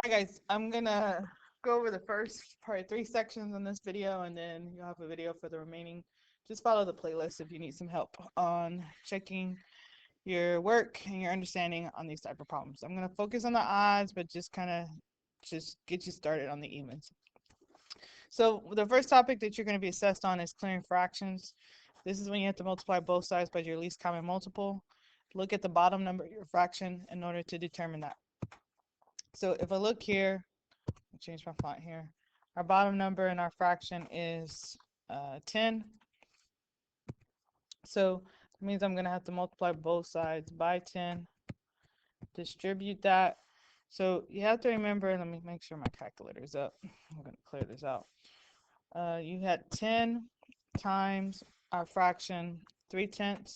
Hi guys, I'm gonna go over the first probably 3 sections in this video, and then you'll have a video for the remaining. Just follow the playlist if you need some help on checking your work and your understanding on these type of problems. I'm gonna focus on the odds, but just kind of just get you started on the evens. So the first topic that you're going to be assessed on is clearing fractions. This is when you have to multiply both sides by your least common multiple. Look at the bottom number of your fraction in order to determine that. So if I look here, I'll change my font here. Our bottom number in our fraction is 10. So that means I'm going to have to multiply both sides by 10, distribute that. So you have to remember, let me make sure my calculator is up. I'm going to clear this out. You had 10 times our fraction 3/10.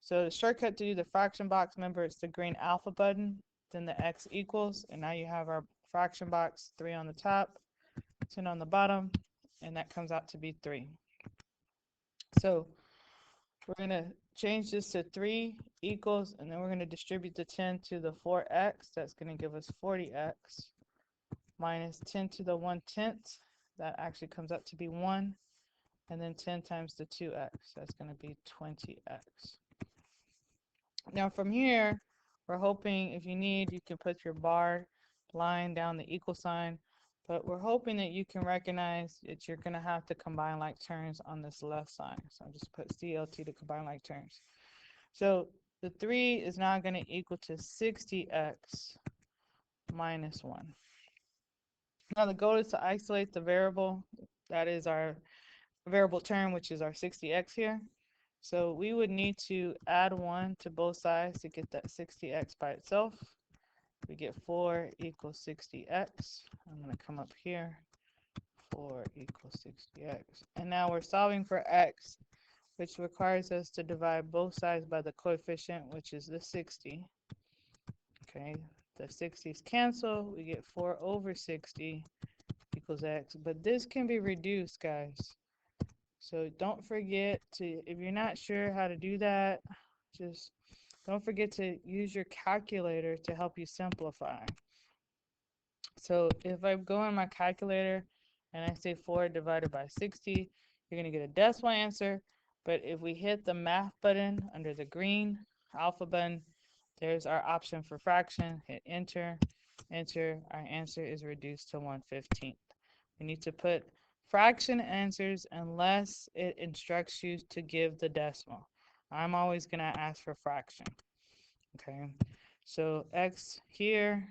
So the shortcut to do the fraction box, remember it's the green alpha button, then the x equals, and now you have our fraction box 3 on the top, 10 on the bottom, and that comes out to be 3. So we're going to change this to 3 equals, and then we're going to distribute the 10 to the 4x. That's going to give us 40x minus 10 to the 1/10. That actually comes out to be 1. And then 10 times the 2x. That's going to be 20x. Now from here, we're hoping if you need, you can put your bar line down the equal sign. But we're hoping that you can recognize that you're going to have to combine like terms on this left side. So I'll just put CLT to combine like terms. So the 3 is now going to equal to 60x minus 1. Now the goal is to isolate the variable. That is our variable term, which is our 60x here. So we would need to add 1 to both sides to get that 60x by itself. We get 4 equals 60x. I'm going to come up here. 4 equals 60x. And now we're solving for x, which requires us to divide both sides by the coefficient, which is the 60. Okay, the 60's cancel. We get 4 over 60 equals x. But this can be reduced, guys. So don't forget to, if you're not sure how to do that, just don't forget to use your calculator to help you simplify. So if I go in my calculator and I say 4 divided by 60, you're going to get a decimal answer. But if we hit the math button under the green alpha button, there's our option for fraction. Hit enter. Enter. Our answer is reduced to 1/15. We need to put fraction answers unless it instructs you to give the decimal. I'm always going to ask for fraction. Okay, so x here,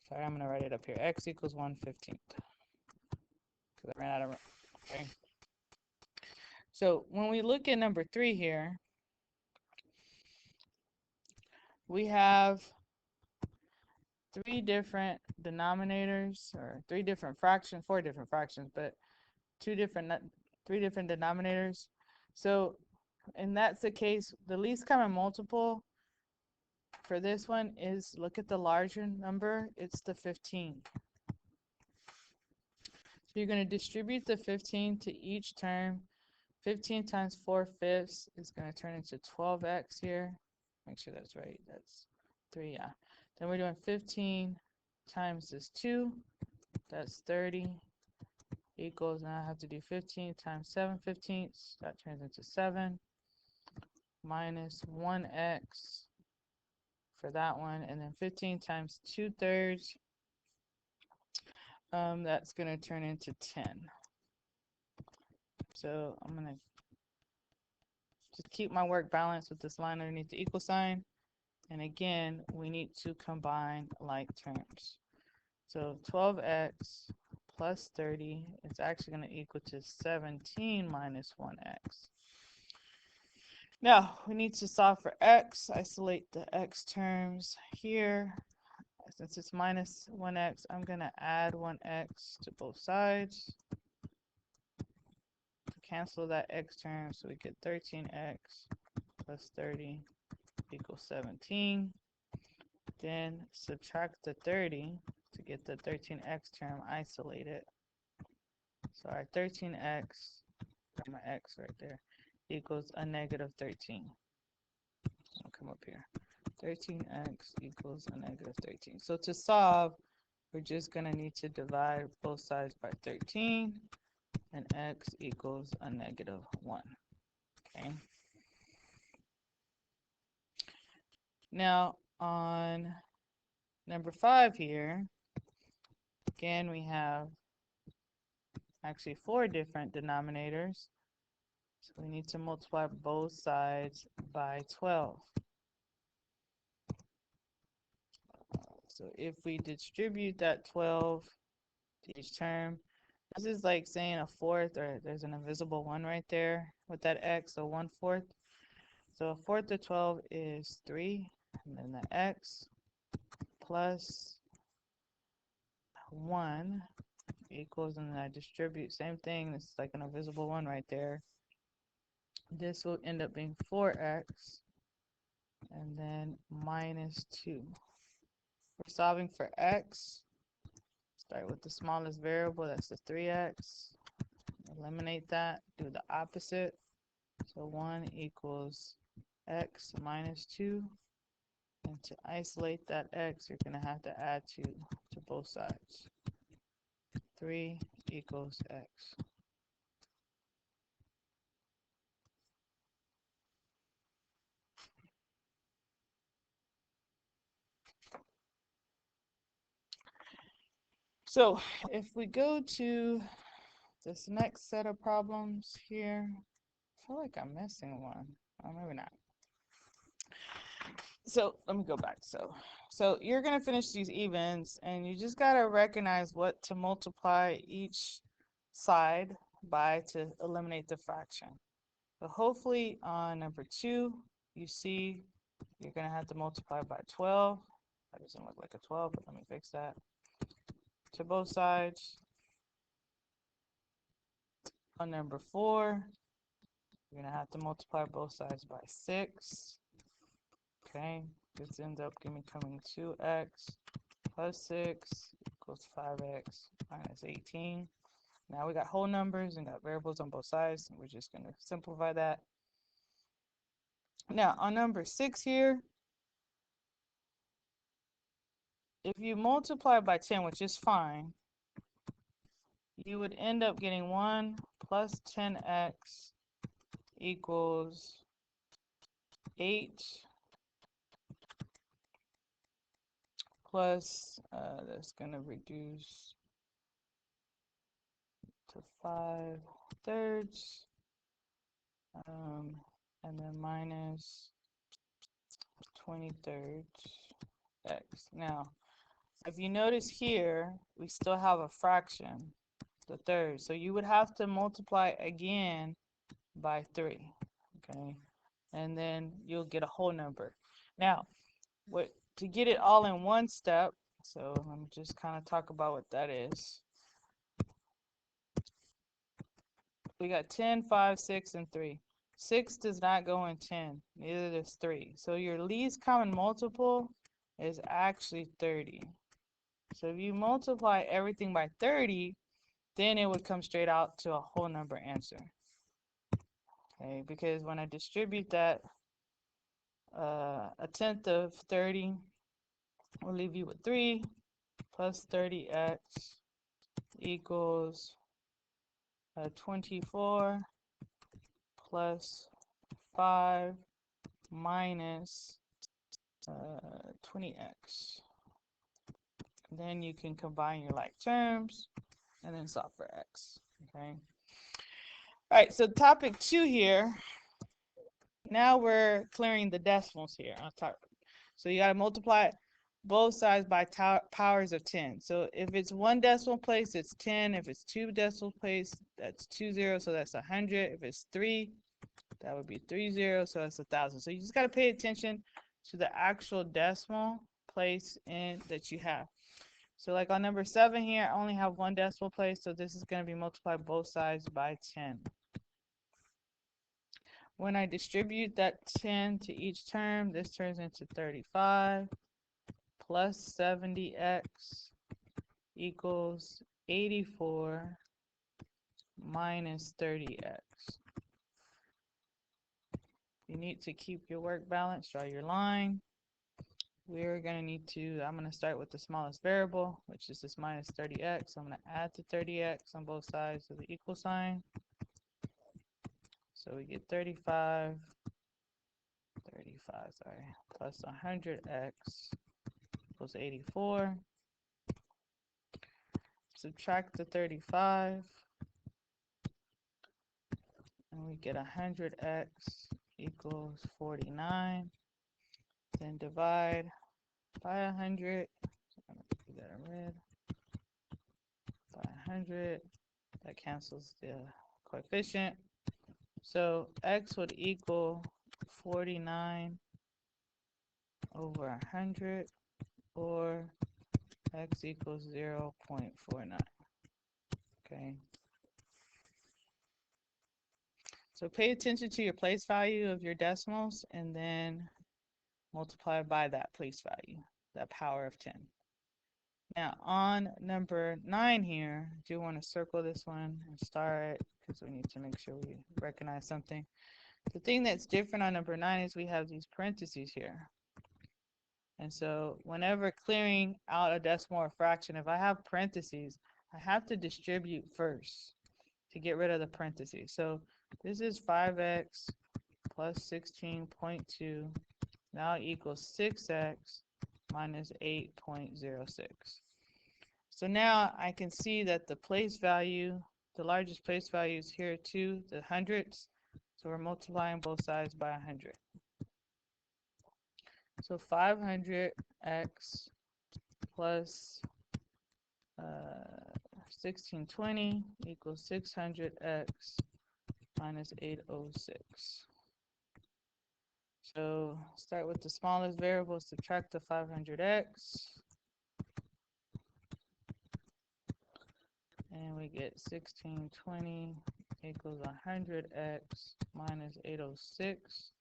sorry, I'm going to write it up here. X equals 1/15 because I ran out of room. Okay, so when we look at number 3 here, we have 3 different denominators, or 3 different fractions, 4 different fractions, but 3 different denominators. So, and that's the case, the least common multiple for this one is, look at the larger number, it's the 15. So you're going to distribute the 15 to each term. 15 times 4/5 is going to turn into 12x here. Make sure that's right. That's 3, yeah. Then we're doing 15 times this 2. That's 30 equals, now I have to do 15 times 7/15. That turns into 7 minus 1x for that one. And then 15 times 2/3. That's going to turn into 10. So I'm going to just keep my work balanced with this line underneath the equal sign. And again, we need to combine like terms. So 12x plus 30 is actually going to equal to 17 minus 1x. Now, we need to solve for x. Isolate the x terms here. Since it's minus 1x, I'm going to add 1x to both sides. Cancel that x term, so we get 13x plus 30 equals 17. Then subtract the 30 to get the 13x term isolated. So our 13x, got my x right there, equals a negative 13. I'll come up here. 13x equals a negative 13. So to solve, we're just going to need to divide both sides by 13, and x equals a negative 1. Okay. Now, on number 5 here, again, we have actually 4 different denominators. So we need to multiply both sides by 12. So if we distribute that 12 to each term, this is like saying a fourth, or there's an invisible 1 right there with that x, so 1/4. So a fourth of 12 is 3, and then the x plus 1 equals, and then I distribute, same thing, it's like an invisible 1 right there. This will end up being 4x, and then minus 2. We're solving for x. Start with the smallest variable, that's the 3x. Eliminate that, do the opposite. So 1 equals x minus 2. And to isolate that x, you're going to have to add 2 to both sides. 3 equals x. So if we go to this next set of problems here, I feel like I'm missing one. Oh, maybe not. So let me go back. So you're going to finish these evens, and you just got to recognize what to multiply each side by to eliminate the fraction. So hopefully on number 2, you see you're going to have to multiply by 12. That doesn't look like a 12, but let me fix that. To both sides. On number 4, you're going to have to multiply both sides by 6. Okay, this ends up becoming 2x plus 6 equals 5x minus 18. Now we got whole numbers and got variables on both sides, and we're just going to simplify that. Now on number 6 here, if you multiply by 10, which is fine, you would end up getting 1 plus 10x equals 8 plus, that's going to reduce to 5/3, and then minus 20/3 x. Now, if you notice here, we still have a fraction, the third. So you would have to multiply again by 3, okay? And then you'll get a whole number. Now, to get it all in one step, so let me just kind of talk about what that is. We got 10, 5, 6, and 3. 6 does not go in 10, neither does 3. So your least common multiple is actually 30. So if you multiply everything by 30, then it would come straight out to a whole number answer. Okay, because when I distribute that, a tenth of 30 will leave you with 3 plus 30x equals 24 plus 5 minus 20x. Then you can combine your like terms and then solve for x. Okay. All right, so topic 2 here. Now we're clearing the decimals here. So you got to multiply both sides by powers of 10. So if it's 1 decimal place, it's 10. If it's 2 decimal place, that's 2 zeros, so that's 100. If it's 3, that would be 3 zeros, so that's 1,000. So you just got to pay attention to the actual decimal place that you have. So like on number 7 here, I only have 1 decimal place, so this is going to be multiplied both sides by 10. When I distribute that 10 to each term, this turns into 35 plus 70x equals 84 minus 30x. You need to keep your work balanced, draw your line. we're going to need to, I'm going to start with the smallest variable, which is this minus 30x. I'm going to add the 30x on both sides of the equal sign. So we get 35, plus 100x equals 84. Subtract the 35, and we get 100x equals 49. Then divide by 100. So I'm going to do that in red. By 100, that cancels the coefficient. So x would equal 49 over 100, or x equals 0.49. Okay. So pay attention to your place value of your decimals and then multiply by that place value, that power of 10. Now on number 9 here, I do want to circle this one and star it because we need to make sure we recognize something. The thing that's different on number 9 is we have these parentheses here. And so whenever clearing out a decimal or fraction, if I have parentheses, I have to distribute first to get rid of the parentheses. So this is 5x plus 16.2 now equals 6x minus 8.06. So now I can see that the place value, the largest place value is here too, the hundredths. So we're multiplying both sides by 100. So 500x plus 1620 equals 600x minus 806. So start with the smallest variable, subtract the 500x. And we get 1620 equals 100x minus 806.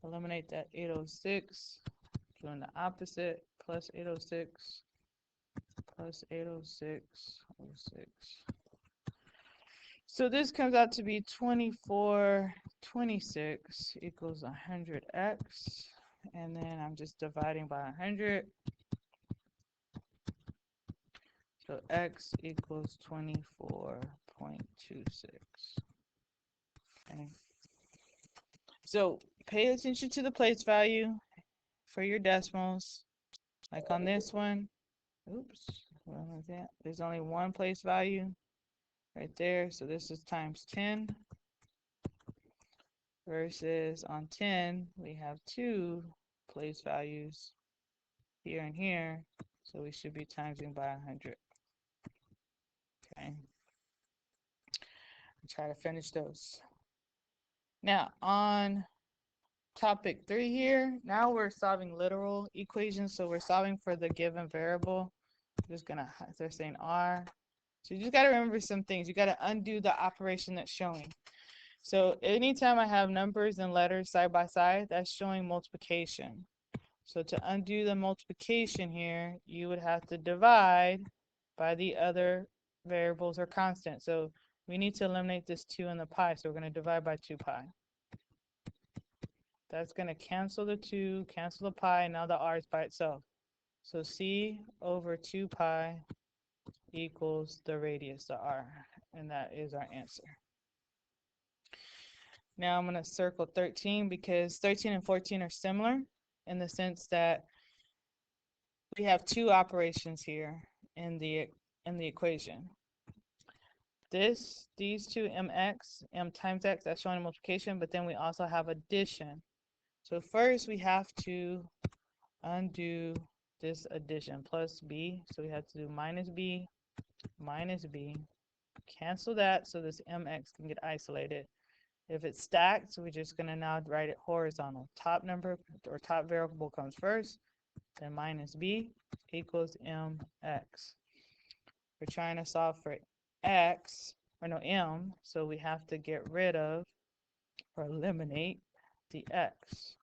Eliminate that 806, doing the opposite, plus 806, plus 806, 06. So this comes out to be 2426 equals 100x, and then I'm just dividing by 100. So x equals 24.26. Okay. So pay attention to the place value for your decimals. Like on this one, oops, what was that? There's only one place value right there. So this is times 10. Versus on 10, we have two place values here and here. So we should be timesing by 100. Okay. Try to finish those. Now on topic 3 here, now we're solving literal equations. So we're solving for the given variable. I'm just gonna, they're saying r. So you just gotta remember some things. You gotta undo the operation that's showing. So anytime I have numbers and letters side by side, that's showing multiplication. So to undo the multiplication here, you would have to divide by the other variables or constants. So we need to eliminate this 2 in the pi. So we're going to divide by 2 pi. That's going to cancel the 2, cancel the pi, and now the r is by itself. So c over 2 pi equals the radius, the r, and that is our answer. Now I'm going to circle 13 because 13 and 14 are similar in the sense that we have two operations here in the equation. These two mx, m times x, that's showing multiplication, but then we also have addition. So first we have to undo this addition, plus b. So we have to do minus b, cancel that so this mx can get isolated. If it's stacked, so we're just going to now write it horizontal. Top number or top variable comes first, then minus b equals mx. We're trying to solve for x, or no, m, so we have to get rid of or eliminate the x.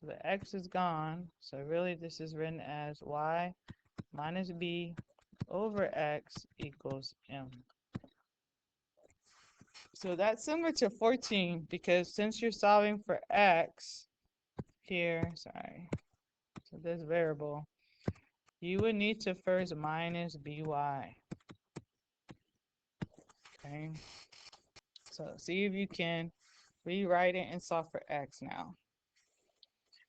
So the x is gone, so really this is written as y minus b over x equals m. So that's similar to 14 because since you're solving for x here, sorry, So this variable, you would need to first minus by. Okay. So see if you can rewrite it and solve for x now.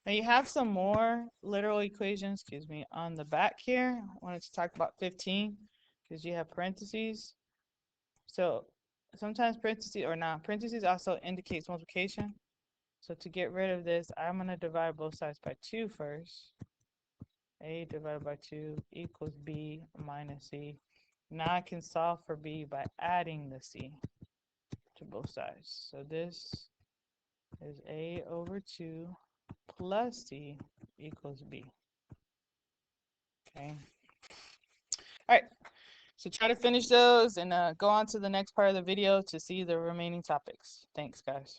Now you have some more literal equations, excuse me, on the back here. I wanted to talk about 15 because you have parentheses. So sometimes parentheses or not, parentheses also indicates multiplication. So to get rid of this, I'm going to divide both sides by 2 first. A divided by 2 equals B minus C. Now I can solve for B by adding the C to both sides. So this is A over 2 plus C equals B. Okay. All right. So try to finish those and go on to the next part of the video to see the remaining topics. Thanks, guys.